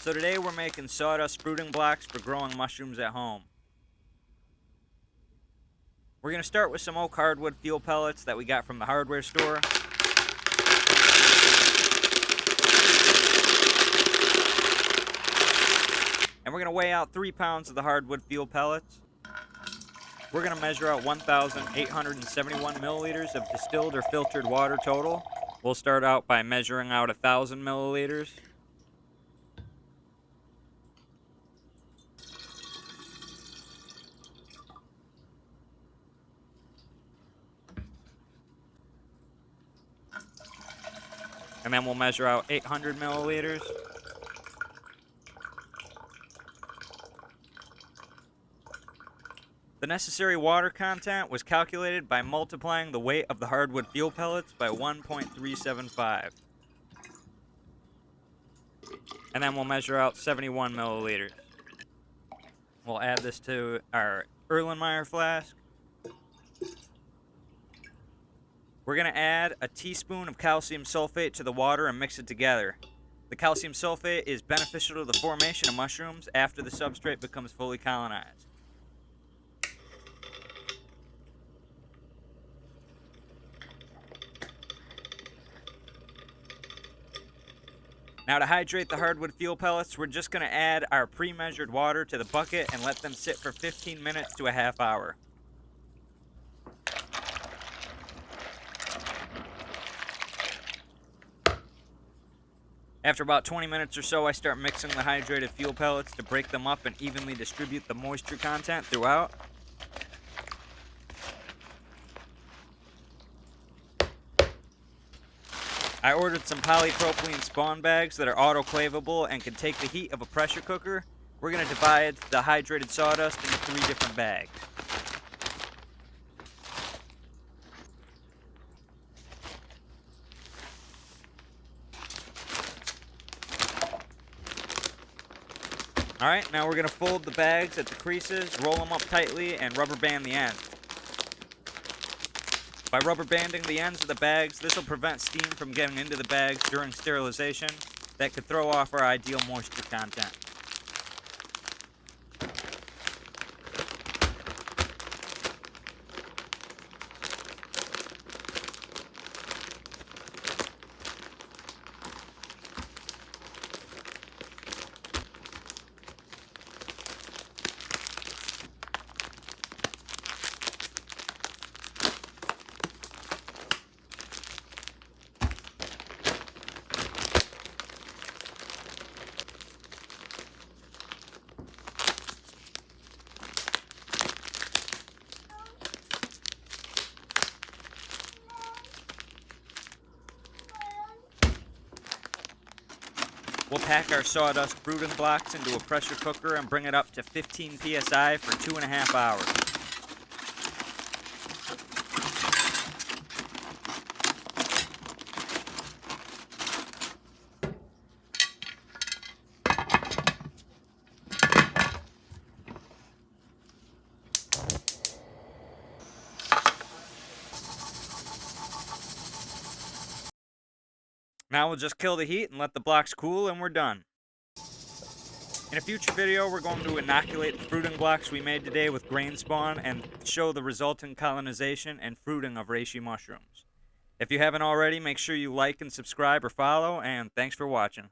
So today we're making sawdust fruiting blocks for growing mushrooms at home. We're going to start with some oak hardwood fuel pellets that we got from the hardware store. And we're going to weigh out 3 pounds of the hardwood fuel pellets. We're going to measure out 1,871 milliliters of distilled or filtered water total. We'll start out by measuring out 1,000 milliliters. And then we'll measure out 800 milliliters. The necessary water content was calculated by multiplying the weight of the hardwood fuel pellets by 1.375. And then we'll measure out 71 milliliters. We'll add this to our Erlenmeyer flask. We're going to add a teaspoon of calcium sulfate to the water and mix it together. The calcium sulfate is beneficial to the formation of mushrooms after the substrate becomes fully colonized. Now to hydrate the hardwood fuel pellets, we're just going to add our pre-measured water to the bucket and let them sit for 15 minutes to a half hour. After about 20 minutes or so, I start mixing the hydrated fuel pellets to break them up and evenly distribute the moisture content throughout. I ordered some polypropylene spawn bags that are autoclavable and can take the heat of a pressure cooker. We're going to divide the hydrated sawdust into 3 different bags. Alright, now we're going to fold the bags at the creases, roll them up tightly, and rubber band the ends. By rubber banding the ends of the bags, this will prevent steam from getting into the bags during sterilization that could throw off our ideal moisture content. We'll pack our sawdust fruiting blocks into a pressure cooker and bring it up to 15 psi for 2.5 hours. Now we'll just kill the heat and let the blocks cool and we're done. In a future video, we're going to inoculate the fruiting blocks we made today with grain spawn and show the resulting colonization and fruiting of reishi mushrooms. If you haven't already, make sure you like and subscribe or follow, and thanks for watching.